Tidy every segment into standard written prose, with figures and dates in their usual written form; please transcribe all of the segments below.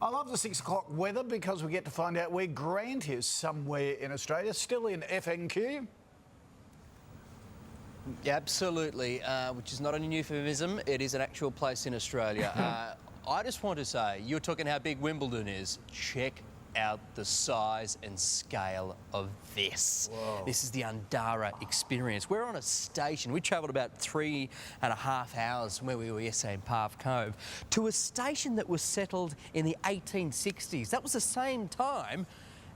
I love the 6 o'clock weather because we get to find out where Grant is somewhere in Australia, still in FNQ. Absolutely, which is not a euphemism, it is an actual place in Australia. I just want to say, you're talking how big Wimbledon is. Check out the size and scale of this. Whoa. This is the Undara experience. We're on a station. We travelled about 3.5 hours from where we were yesterday in Parv Cove to a station that was settled in the 1860s. That was the same time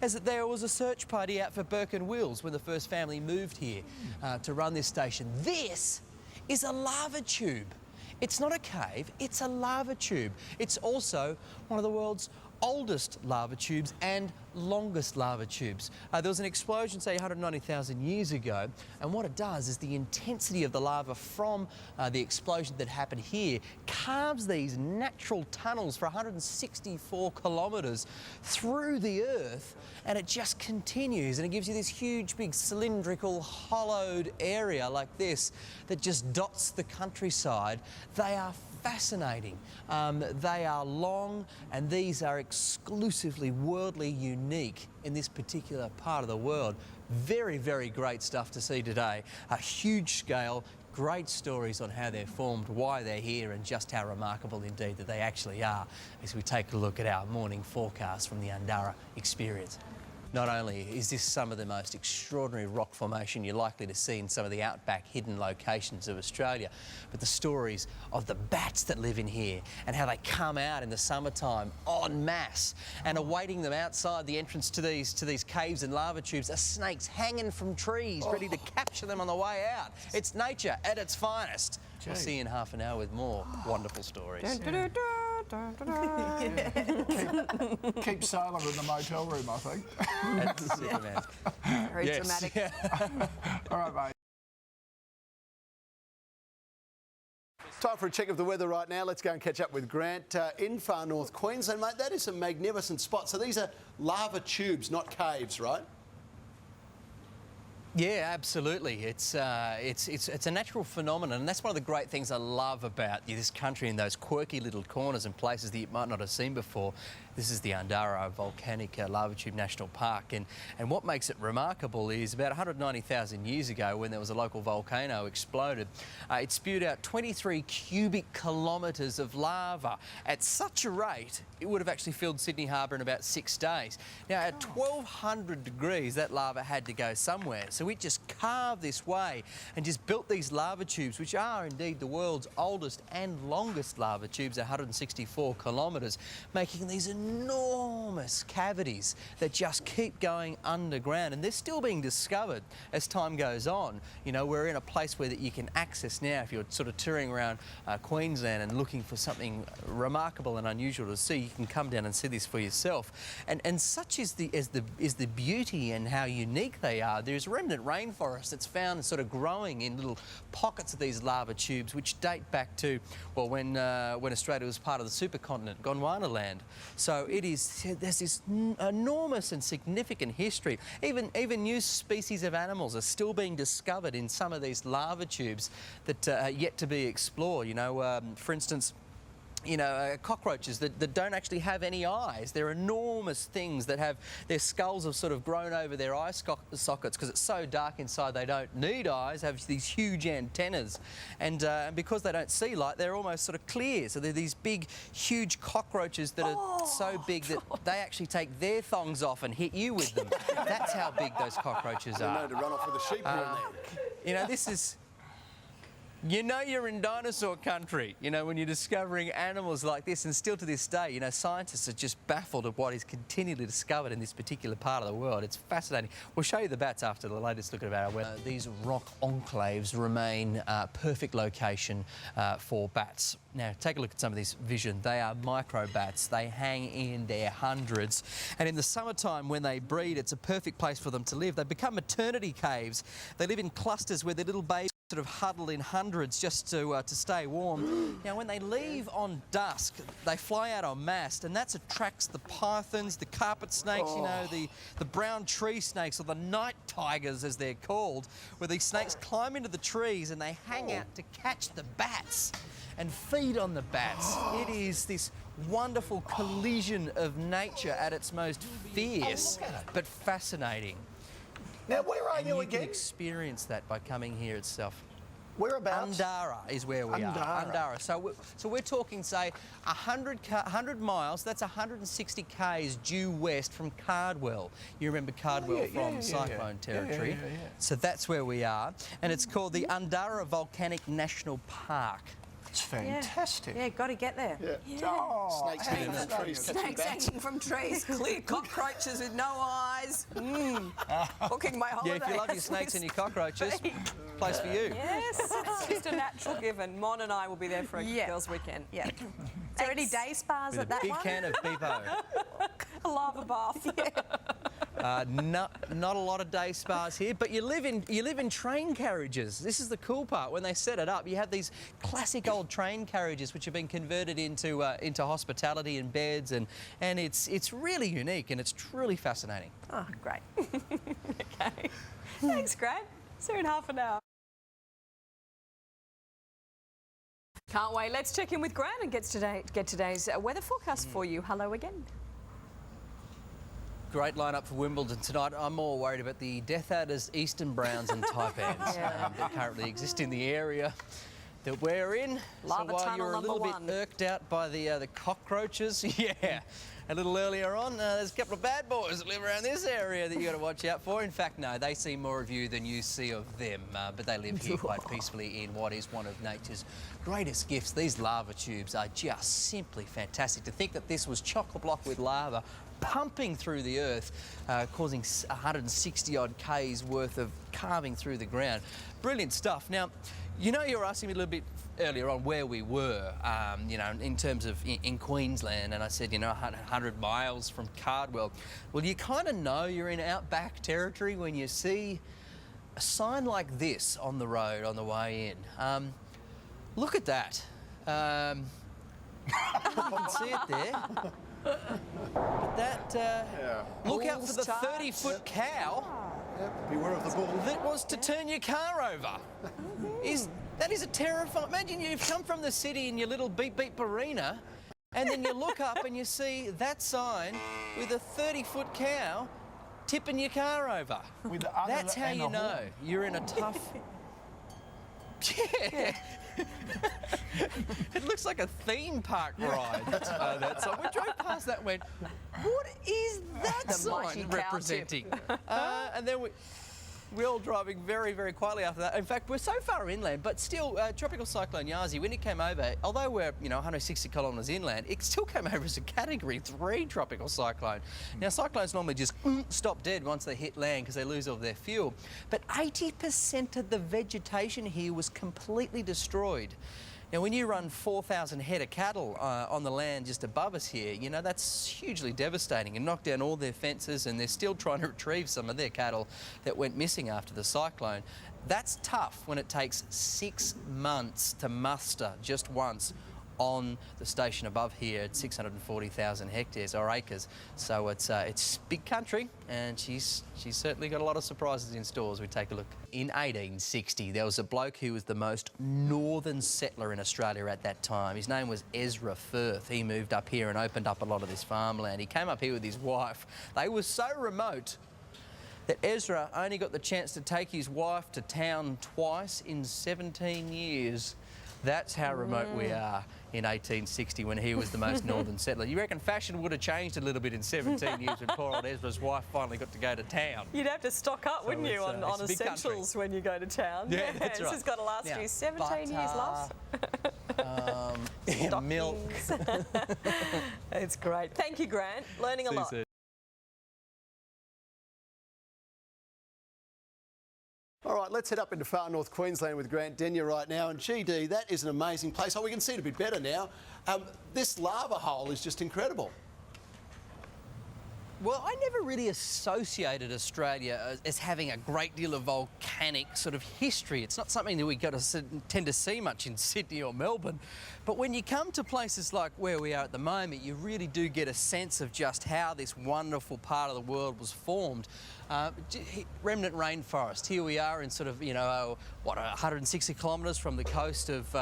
as that there was a search party out for Burke and Wills when the first family moved here to run this station. This is a lava tube. It's not a cave, it's a lava tube. It's also one of the world's oldest lava tubes and longest lava tubes. There was an explosion, say, 190,000 years ago, and what it does is the intensity of the lava from the explosion that happened here carves these natural tunnels for 164 kilometres through the earth, and it just continues, and it gives you this huge, big, cylindrical, hollowed area like this that just dots the countryside. They are fascinating. They are long, and these are exclusively worldly unique in this particular part of the world. Very, very great stuff to see today. A huge scale, great stories on how they're formed, why they're here, and just how remarkable indeed that they actually are as we take a look at our morning forecast from the Undara experience. Not only is this some of the most extraordinary rock formation you're likely to see in some of the outback hidden locations of Australia, but the stories of the bats that live in here and how they come out in the summertime en masse, and awaiting them outside the entrance to these caves and lava tubes are snakes hanging from trees ready to capture them on the way out. It's nature at its finest. We'll see you in half an hour with more wonderful stories. Keep silent in the motel room, I think. That's Superman. Very dramatic. All right, mate. Time for a check of the weather right now. Let's go and catch up with Grant in far north Queensland. Mate, that is a magnificent spot. So these are lava tubes, not caves, right? Yeah, absolutely. It's a natural phenomenon, and that's one of the great things I love about this country and those quirky little corners and places that you might not have seen before. This is the Undara Volcanic Lava Tube National Park, and what makes it remarkable is about 190,000 years ago, when there was a local volcano exploded, it spewed out 23 cubic kilometres of lava. At such a rate, it would have actually filled Sydney Harbour in about 6 days. Now, at 1200 degrees, that lava had to go somewhere, so it just carved this way and just built these lava tubes, which are indeed the world's oldest and longest lava tubes, 164 kilometres, making these enormous cavities that just keep going underground, and they're still being discovered as time goes on. You know, we're in a place where that you can access now if you're sort of touring around Queensland and looking for something remarkable and unusual to see. You can come down and see this for yourself, and such is the beauty and how unique they are. There's remnant rainforest that's found sort of growing in little pockets of these lava tubes, which date back to, well, when Australia was part of the supercontinent, Gondwana land. So there's this enormous and significant history. Even new species of animals are still being discovered in some of these lava tubes that are yet to be explored. You know, for instance, cockroaches that don't actually have any eyes. They're enormous things that have their skulls have sort of grown over their eye sockets because it's so dark inside they don't need eyes, have these huge antennas. And because they don't see light, they're almost sort of clear. So they're these big, huge cockroaches that are so big that they actually take their thongs off and hit you with them. That's how big those cockroaches are. I know to run off with a sheep here and there. You know, this is... You know you're in dinosaur country, you know, when you're discovering animals like this, and still to this day, you know, scientists are just baffled at what is continually discovered in this particular part of the world. It's fascinating. We'll show you the bats after the latest look at our weather. These rock enclaves remain a perfect location for bats. Now, take a look at some of this vision. They are micro bats. They hang in their hundreds. And in the summertime, when they breed, it's a perfect place for them to live. They become maternity caves. They live in clusters where their little babies sort of huddle in hundreds just to stay warm. Now, when they leave on dusk, they fly out en masse, and that attracts the pythons, the carpet snakes, you know, the brown tree snakes, or the night tigers, as they're called, where these snakes climb into the trees and they hang out to catch the bats and feed on the bats. It is this wonderful collision of nature at its most fierce, but fascinating. Now, where are And you you can again? experience that by coming here itself. Whereabouts? Undara is where we are. Undara. So we're talking, say, 100 miles. That's 160 k's due west from Cardwell. You remember Cardwell from cyclone territory. Yeah. So that's where we are, and it's called the Undara Volcanic National Park. It's fantastic. Yeah, got to get there. Oh, Snakes hanging from trees, catching Snakes bats. hanging from trees, clear cockroaches with no eyes. Booking my Yeah, holiday. if you love your snakes and your cockroaches, place for you. Yes, it's just a natural given. Mon and I will be there for a girls' weekend. Yeah. Is there any day spas With at a that big one? can of Bevo. A lava bath. Not a lot of day spas here, but you live in train carriages. This is the cool part. When they set it up, you have these classic old train carriages which have been converted into hospitality and beds, and it's really unique and it's truly fascinating. Oh, great. Okay. Thanks, Grant. See you in half an hour. Can't wait. Let's check in with Grant and get today's weather forecast for you. Hello again. Great lineup for Wimbledon tonight. I'm more worried about the Death Adders, Eastern Browns and Taipans that currently exist in the area that we're in. Lava so while tunnel you're a little #1. bit irked out by the cockroaches, a little earlier on, there's a couple of bad boys that live around this area that you got to watch out for. In fact, no, they see more of you than you see of them, but they live here quite peacefully in what is one of nature's greatest gifts. These lava tubes are just simply fantastic. To think that this was chock-a-block with lava pumping through the earth, causing 160 odd k's worth of carving through the ground. Brilliant stuff. Now, you know, you were asking me a little bit earlier on where we were, you know, in terms of in Queensland, and I said, you know, 100 miles from Cardwell. Well, you kind of know you're in outback territory when you see a sign like this on the road on the way in. Look at that. You can see it there. But that, look out for the 30-foot cow Beware of the bull. that was to turn your car over. That is a terrifying... Imagine you've come from the city in your little beep-beep arena, and then you look up and you see that sign with a 30-foot cow tipping your car over. That's how you know you're in a tough... Yeah. It looks like a theme park ride. That sign. We drove past that and went, what is that The mighty sign cow representing? And then we're all driving very, very quietly after that. In fact, we're so far inland, but still, Tropical Cyclone Yazi, when it came over, although we're 160 kilometres inland, it still came over as a Category 3 tropical cyclone. Now, cyclones normally just stop dead once they hit land because they lose all their fuel. But 80% of the vegetation here was completely destroyed. Now, when you run 4,000 head of cattle on the land just above us here, you know, that's hugely devastating, and knocked down all their fences, and they're still trying to retrieve some of their cattle that went missing after the cyclone. That's tough when it takes 6 months to muster just once on the station above here at 640,000 hectares or acres. So it's big country, and she's certainly got a lot of surprises in store as we take a look. In 1860, there was a bloke who was the most northern settler in Australia at that time. His name was Ezra Firth. He moved up here and opened up a lot of this farmland. He came up here with his wife. They were so remote that Ezra only got the chance to take his wife to town twice in 17 years. That's how remote we are in 1860 when he was the most northern settler. You reckon fashion would have changed a little bit in 17 years when poor old Ezra's wife finally got to go to town? You'd have to stock up, wouldn't you, on it's a big essentials when you go to town? Yeah, that's This right. has got to last you 17 years, love. Milk. It's great. Thank you, Grant. Learning a See you lot. soon. All right, let's head up into far north Queensland with Grant Denyer right now. And GD, that is an amazing place. Oh, we can see it a bit better now. This lava hole is just incredible. Well, I never really associated Australia as having a great deal of volcanic sort of history. It's not something that we tend to see much in Sydney or Melbourne. But when you come to places like where we are at the moment, you really do get a sense of just how this wonderful part of the world was formed. Remnant rainforest. Here we are in sort of, 160 kilometres from the coast of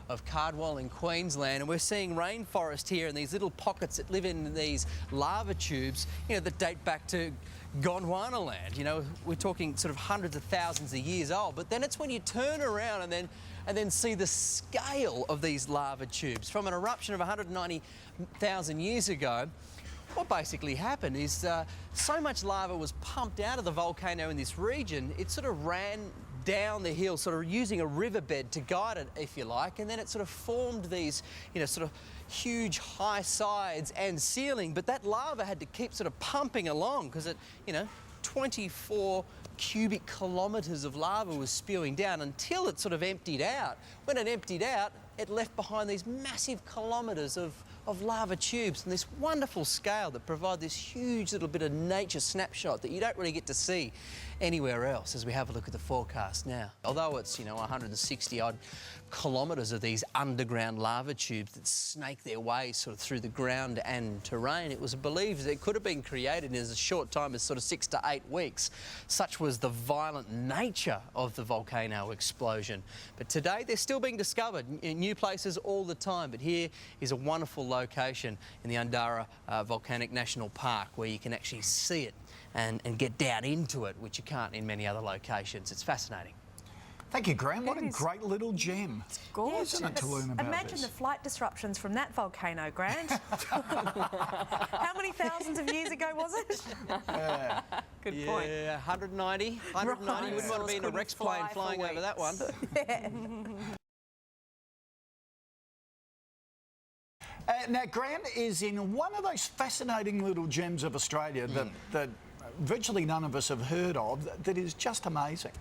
of Cardwell in Queensland, and we're seeing rainforest here and these little pockets that live in these lava tubes, that date back to Gondwana land. We're talking sort of hundreds of thousands of years old. But then it's when you turn around and then see the scale of these lava tubes from an eruption of 190,000 years ago. What basically happened is so much lava was pumped out of the volcano in this region, it sort of ran down the hill, sort of using a riverbed to guide it, if you like, and then it sort of formed these, sort of huge high sides and ceiling. But that lava had to keep sort of pumping along because it, 24 cubic kilometres of lava was spewing down until it sort of emptied out. When it emptied out, it left behind these massive kilometres of lava tubes and this wonderful scale that provide this huge little bit of nature snapshot that you don't really get to see anywhere else as we have a look at the forecast now. Although it's, 160 odd kilometres of these underground lava tubes that snake their way sort of through the ground and terrain, it was believed that it could have been created in as a short time as sort of 6 to 8 weeks. Such was the violent nature of the volcano explosion. But today they're still being discovered in new places all the time. But here is a wonderful location in the Undara Volcanic National Park where you can actually see it and get down into it, which you can't in many other locations. It's fascinating. Thank you, Graham. What a great little gem. It's gorgeous. Isn't it, to learn about Imagine this? the flight disruptions from that volcano, Grant. How many thousands of years ago was it? Good point. Yeah, 190. You wouldn't want to be in a Rex plane flying over that one. Now, Grant is in one of those fascinating little gems of Australia that virtually none of us have heard of, that is just amazing.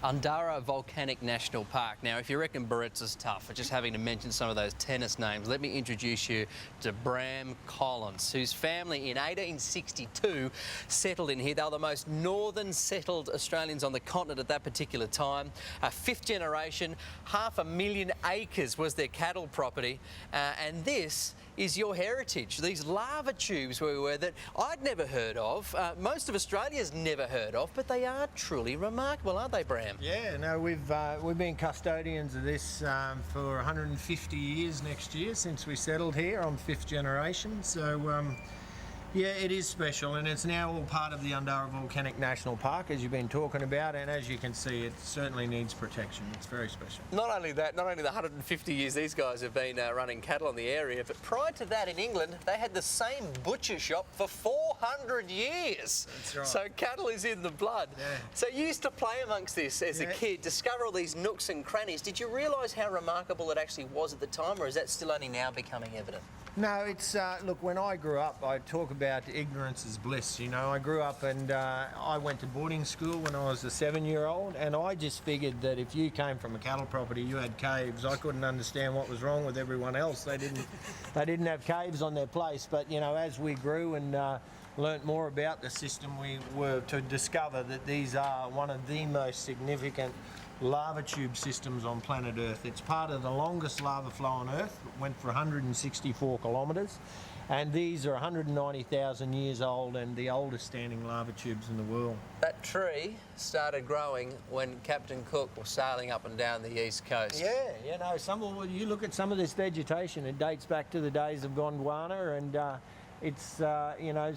Undara Volcanic National Park. Now, if you reckon Barrett's is tough for just having to mention some of those tennis names, let me introduce you to Bram Collins, whose family in 1862 settled in here. They were the most northern settled Australians on the continent at that particular time. Fifth generation, 500,000 acres was their cattle property, and this is your heritage. These lava tubes where we were that I'd never heard of, most of Australia's never heard of, but they are truly remarkable, aren't they, Bram? Yeah, no, we've been custodians of this for 150 years next year since we settled here on fifth generation. So yeah, it is special, and it's now all part of the Undara Volcanic National Park, as you've been talking about, and as you can see, it certainly needs protection. It's very special. Not only that, not only the 150 years these guys have been running cattle in the area, but prior to that in England, they had the same butcher shop for 400 years. That's right. So cattle is in the blood. Yeah. So you used to play amongst this as a kid, discover all these nooks and crannies. Did you realise how remarkable it actually was at the time, or is that still only now becoming evident? No, it's, look, when I grew up, I talk about ignorance is bliss, I grew up and I went to boarding school when I was a 7-year-old, and I just figured that if you came from a cattle property, you had caves. I couldn't understand what was wrong with everyone else. They didn't have caves on their place, but, as we grew and learnt more about the system, we were to discover that these are one of the most significant lava tube systems on planet Earth. It's part of the longest lava flow on Earth. It went for 164 kilometres, and these are 190,000 years old and the oldest standing lava tubes in the world. That tree started growing when Captain Cook was sailing up and down the east coast. Yeah, you look at some of this vegetation, it dates back to the days of Gondwana, and it's,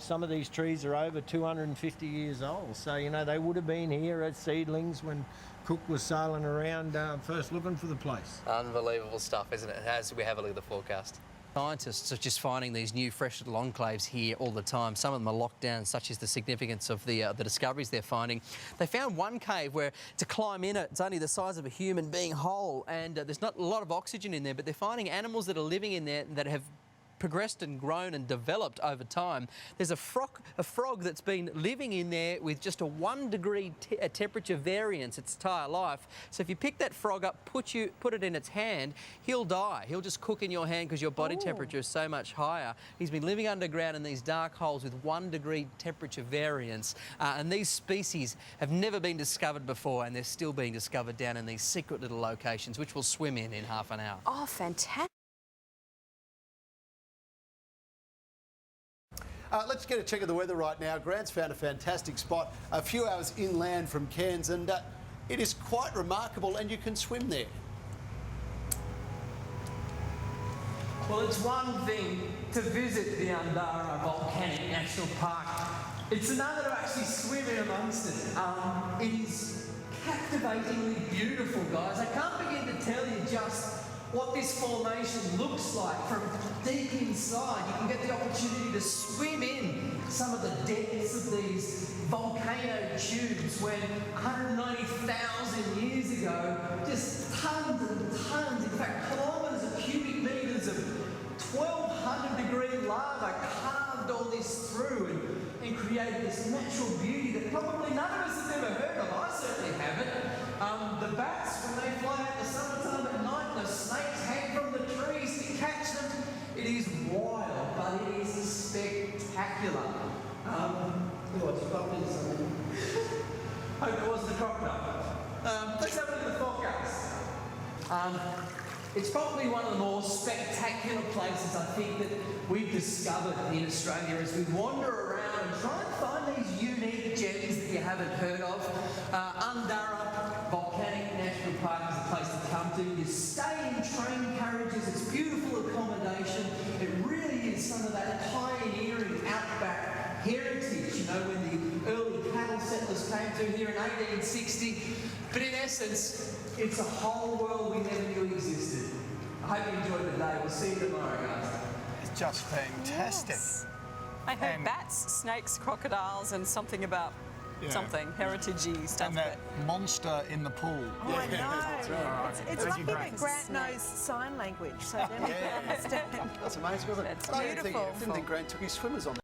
some of these trees are over 250 years old. So, they would have been here as seedlings when Cook was sailing around first looking for the place. Unbelievable stuff, isn't it? As we have a look at the forecast. Scientists are just finding these new fresh little enclaves here all the time. Some of them are locked down, such is the significance of the discoveries they're finding. They found one cave where to climb in it's only the size of a human being whole, and there's not a lot of oxygen in there, but they're finding animals that are living in there that have progressed and grown and developed over time. There's a frog that's been living in there with just a 1 degree temperature variance its entire life. So if you pick that frog up, put it in its hand, he'll die. He'll just cook in your hand because your body temperature is so much higher. He's been living underground in these dark holes with 1 degree temperature variance. And these species have never been discovered before, and they're still being discovered down in these secret little locations, which we'll swim in half an hour. Oh, fantastic. Let's get a check of the weather right now. Grant's found a fantastic spot a few hours inland from Cairns, and it is quite remarkable, and you can swim there. Well, it's one thing to visit the Undara Volcanic National Park. It's another to actually swim in amongst it. It is captivatingly beautiful, guys. I can't begin to tell you just what this formation looks like from deep inside. You can get the opportunity to swim in some of the depths of these volcano tubes when 190,000 years ago, just tons and tons, in fact kilometres of cubic metres of 1,200 degree lava carved all this through and created this natural beauty that probably none of us has ever heard of. I certainly haven't. The bats, when they fly out in the summertime at night, the snakes hang from the trees to catch them. It is wild, but it is spectacular. What's probably something? Hope it wasn't a crocodile. Let's have a look at the forecast. It's probably one of the more spectacular places I think that we've discovered in Australia as we wander around and try and find these unique gems that you haven't heard of. Undara Volcanic National Park is a place to come to. You stay in train carriages, it's beautiful accommodation. It really is some of that pioneering outback heritage, you know, when the early cattle settlers came through here in 1860. But in essence, it's a whole world we never knew existed. I hope you enjoyed the day. We'll see you tomorrow, guys. It's just fantastic. Yes. I heard And- bats, snakes, crocodiles, and something about something heritagey stuff. And that monster in the pool. Oh, I know. It's lucky that great. Grant knows sign language, so then we can understand. That's amazing, wasn't it? That's I didn't think beautiful. Grant took his swimmers on.